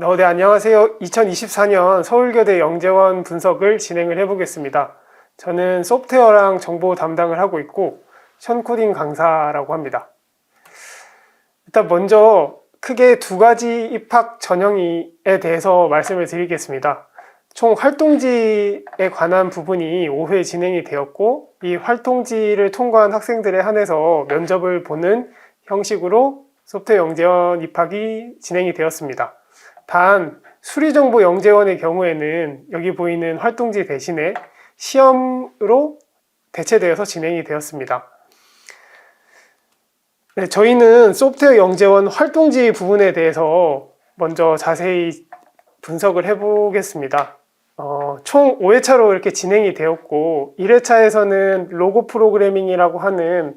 네, 안녕하세요. 2024년 서울교대 영재원 분석을 진행을 해보겠습니다. 저는 소프트웨어랑 정보 담당을 하고 있고 션코딩 강사라고 합니다. 일단 먼저 크게 두 가지 입학 전형에 대해서 말씀을 드리겠습니다. 총 활동지에 관한 부분이 5회 진행이 되었고, 이 활동지를 통과한 학생들에 한해서 면접을 보는 형식으로 소프트웨어 영재원 입학이 진행이 되었습니다. 단 수리정보 영재원의 경우에는 여기 보이는 활동지 대신에 시험으로 대체되어서 진행이 되었습니다. 네, 저희는 소프트웨어 영재원 활동지 부분에 대해서 먼저 자세히 분석을 해보겠습니다. 총 5회차로 이렇게 진행이 되었고, 1회차에서는 로고 프로그래밍이라고 하는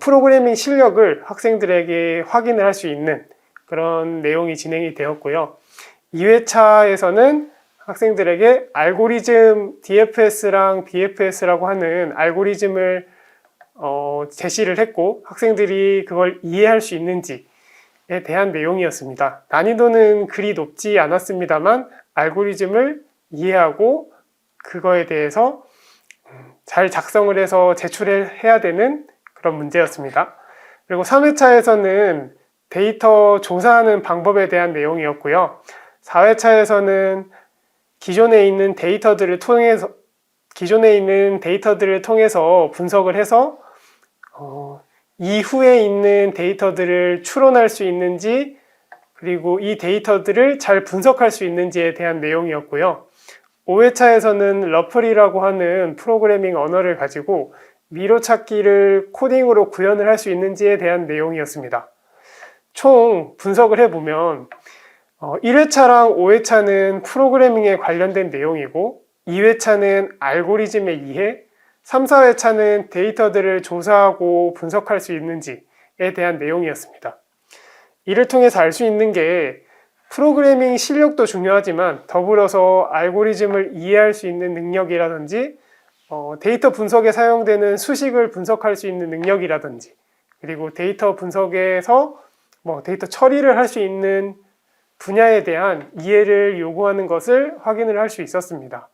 프로그래밍 실력을 학생들에게 확인을 할 수 있는 그런 내용이 진행이 되었고요. 2회차에서는 학생들에게 알고리즘 DFS랑 BFS라고 하는 알고리즘을 제시를 했고, 학생들이 그걸 이해할 수 있는지에 대한 내용이었습니다. 난이도는 그리 높지 않았습니다만 알고리즘을 이해하고 그거에 대해서 잘 작성을 해서 제출해야 되는 그런 문제였습니다. 그리고 3회차에서는 데이터 조사하는 방법에 대한 내용이었고요. 4회차에서는 기존에 있는 데이터들을 통해서 분석을 해서 이후에 있는 데이터들을 추론할 수 있는지, 그리고 이 데이터들을 잘 분석할 수 있는지에 대한 내용이었고요. 5회차에서는 러플이라고 하는 프로그래밍 언어를 가지고 미로 찾기를 코딩으로 구현을 할 수 있는지에 대한 내용이었습니다. 총 분석을 해보면 1회차랑 5회차는 프로그래밍에 관련된 내용이고, 2회차는 알고리즘의 이해, 3, 4회차는 데이터들을 조사하고 분석할 수 있는지에 대한 내용이었습니다. 이를 통해서 알 수 있는 게 프로그래밍 실력도 중요하지만 더불어서 알고리즘을 이해할 수 있는 능력이라든지 데이터 분석에 사용되는 수식을 분석할 수 있는 능력이라든지, 그리고 데이터 분석에서 데이터 처리를 할 수 있는 분야에 대한 이해를 요구하는 것을 확인을 할 수 있었습니다.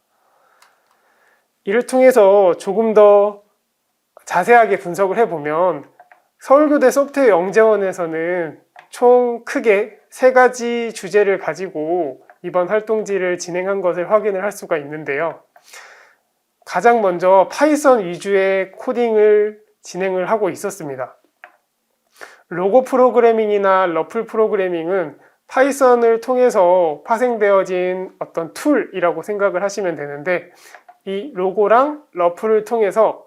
이를 통해서 조금 더 자세하게 분석을 해보면 서울교대 소프트웨어 영재원에서는 총 크게 3가지 주제를 가지고 이번 활동지를 진행한 것을 확인을 할 수가 있는데요. 가장 먼저 파이썬 위주의 코딩을 진행을 하고 있었습니다. 로고 프로그래밍이나 러플 프로그래밍은 파이썬을 통해서 파생되어진 어떤 툴이라고 생각을 하시면 되는데, 이 로고랑 러플을 통해서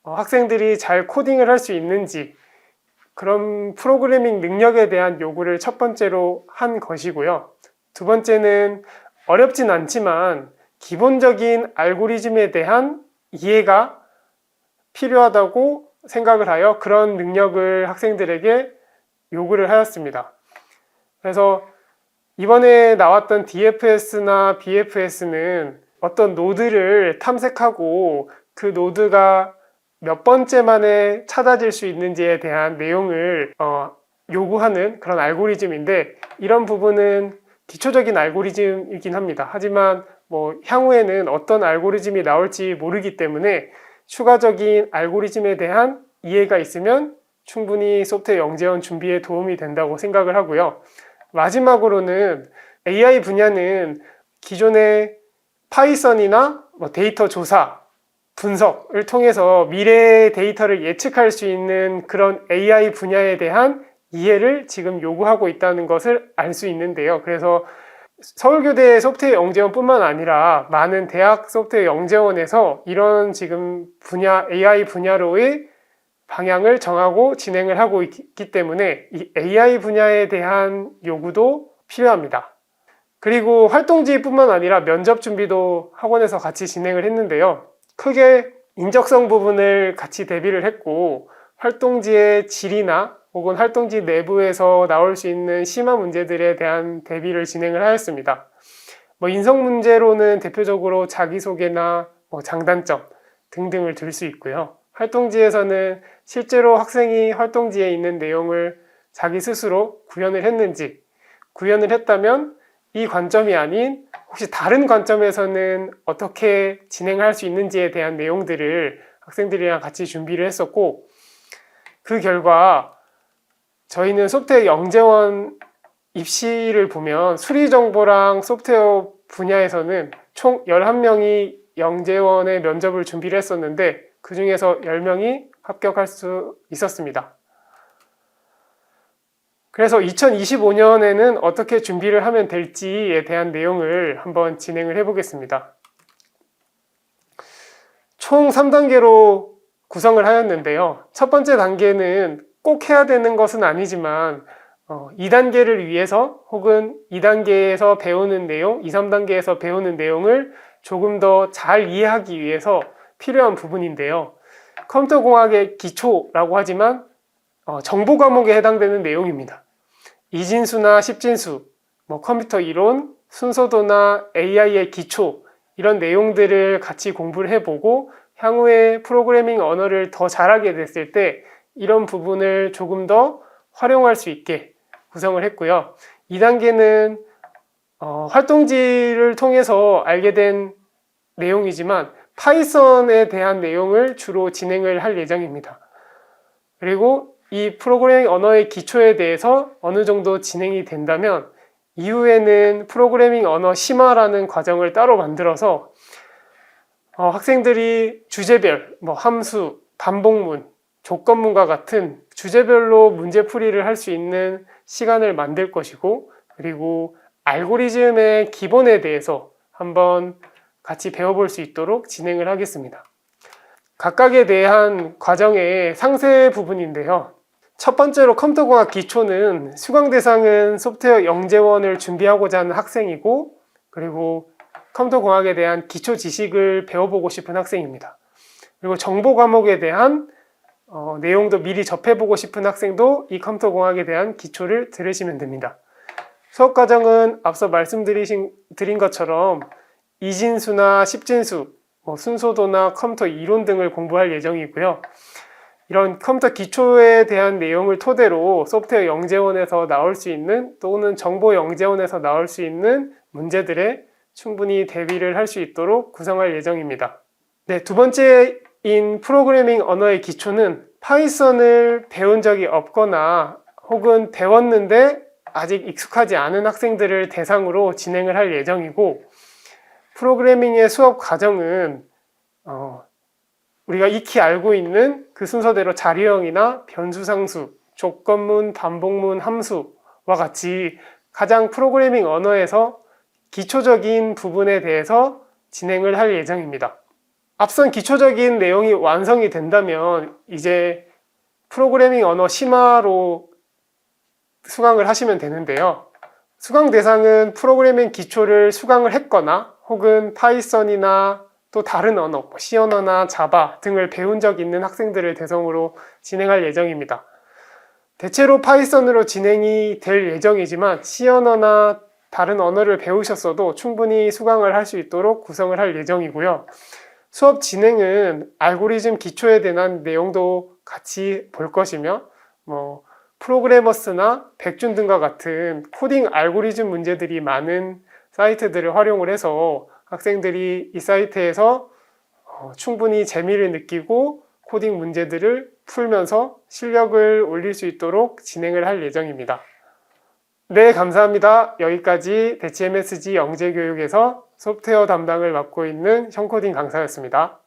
학생들이 잘 코딩을 할 수 있는지, 그런 프로그래밍 능력에 대한 요구를 첫 번째로 한 것이고요. 두 번째는 어렵진 않지만 기본적인 알고리즘에 대한 이해가 필요하다고 생각을 하여 그런 능력을 학생들에게 요구를 하였습니다. 그래서 이번에 나왔던 DFS나 BFS는 어떤 노드를 탐색하고 그 노드가 몇 번째 만에 찾아질 수 있는지에 대한 내용을 요구하는 그런 알고리즘인데, 이런 부분은 기초적인 알고리즘이긴 합니다. 하지만 향후에는 어떤 알고리즘이 나올지 모르기 때문에 추가적인 알고리즘에 대한 이해가 있으면 충분히 소프트웨어 영재원 준비에 도움이 된다고 생각을 하고요. 마지막으로는 AI 분야는 기존의 파이썬이나 데이터 조사, 분석을 통해서 미래의 데이터를 예측할 수 있는 그런 AI 분야에 대한 이해를 지금 요구하고 있다는 것을 알 수 있는데요. 그래서 서울교대 소프트웨어 영재원뿐만 아니라 많은 대학 소프트웨어 영재원에서 이런 지금 분야, AI 분야로의 방향을 정하고 진행을 하고 있기 때문에 이 AI 분야에 대한 요구도 필요합니다. 그리고 활동지뿐만 아니라 면접 준비도 학원에서 같이 진행을 했는데요. 크게 인적성 부분을 같이 대비를 했고, 활동지의 질이나 혹은 활동지 내부에서 나올 수 있는 심화 문제들에 대한 대비를 진행을 하였습니다. 인성 문제로는 대표적으로 자기소개나 장단점 등등을 들 수 있고요. 활동지에서는 실제로 학생이 활동지에 있는 내용을 자기 스스로 구현을 했는지, 구현을 했다면 이 관점이 아닌 혹시 다른 관점에서는 어떻게 진행할 수 있는지에 대한 내용들을 학생들이랑 같이 준비를 했었고, 그 결과 저희는 소프트웨어 영재원 입시를 보면 수리정보랑 소프트웨어 분야에서는 총 11명이 영재원의 면접을 준비를 했었는데 그 중에서 10명이 합격할 수 있었습니다. 그래서 2025년에는 어떻게 준비를 하면 될지에 대한 내용을 한번 진행을 해보겠습니다. 총 3단계로 구성을 하였는데요. 첫 번째 단계는 꼭 해야 되는 것은 아니지만 2단계를 위해서 혹은 2단계에서 배우는 내용, 2, 3단계에서 배우는 내용을 조금 더 잘 이해하기 위해서 필요한 부분인데요. 컴퓨터공학의 기초라고 하지만 정보 과목에 해당되는 내용입니다. 이진수나 십진수, 컴퓨터 이론, 순서도나 AI의 기초 이런 내용들을 같이 공부를 해보고 향후에 프로그래밍 언어를 더 잘하게 됐을 때 이런 부분을 조금 더 활용할 수 있게 구성을 했고요. 2단계는 활동지를 통해서 알게 된 내용이지만 파이썬에 대한 내용을 주로 진행을 할 예정입니다. 그리고 이 프로그래밍 언어의 기초에 대해서 어느 정도 진행이 된다면 이후에는 프로그래밍 언어 심화라는 과정을 따로 만들어서 학생들이 주제별, 함수, 반복문, 조건문과 같은 주제별로 문제풀이를 할 수 있는 시간을 만들 것이고, 그리고 알고리즘의 기본에 대해서 한번 같이 배워볼 수 있도록 진행을 하겠습니다. 각각에 대한 과정의 상세 부분인데요. 첫 번째로 컴퓨터공학 기초는 수강 대상은 소프트웨어 영재원을 준비하고자 하는 학생이고, 그리고 컴퓨터공학에 대한 기초 지식을 배워보고 싶은 학생입니다. 그리고 정보 과목에 대한 내용도 미리 접해보고 싶은 학생도 이 컴퓨터공학에 대한 기초를 들으시면 됩니다. 수업 과정은 앞서 말씀드린 것처럼 이진수나 십진수, 순서도나 컴퓨터 이론 등을 공부할 예정이고요. 이런 컴퓨터 기초에 대한 내용을 토대로 소프트웨어 영재원에서 나올 수 있는 또는 정보 영재원에서 나올 수 있는 문제들에 충분히 대비를 할 수 있도록 구성할 예정입니다. 네, 두 번째인 프로그래밍 언어의 기초는 파이썬을 배운 적이 없거나 혹은 배웠는데 아직 익숙하지 않은 학생들을 대상으로 진행을 할 예정이고, 프로그래밍의 수업 과정은 우리가 익히 알고 있는 그 순서대로 자료형이나 변수상수, 조건문, 반복문, 함수와 같이 가장 프로그래밍 언어에서 기초적인 부분에 대해서 진행을 할 예정입니다. 앞선 기초적인 내용이 완성이 된다면 이제 프로그래밍 언어 심화로 수강을 하시면 되는데요. 수강 대상은 프로그래밍 기초를 수강을 했거나 혹은 파이썬이나 또 다른 언어, C 언어나 자바 등을 배운 적 있는 학생들을 대상으로 진행할 예정입니다. 대체로 파이썬으로 진행이 될 예정이지만 C 언어나 다른 언어를 배우셨어도 충분히 수강을 할 수 있도록 구성을 할 예정이고요. 수업 진행은 알고리즘 기초에 대한 내용도 같이 볼 것이며 프로그래머스나 백준 등과 같은 코딩 알고리즘 문제들이 많은 사이트들을 활용을 해서 학생들이 이 사이트에서 충분히 재미를 느끼고 코딩 문제들을 풀면서 실력을 올릴 수 있도록 진행을 할 예정입니다. 네, 감사합니다. 여기까지 대치 MSG 영재교육에서 소프트웨어 담당을 맡고 있는 형코딩 강사였습니다.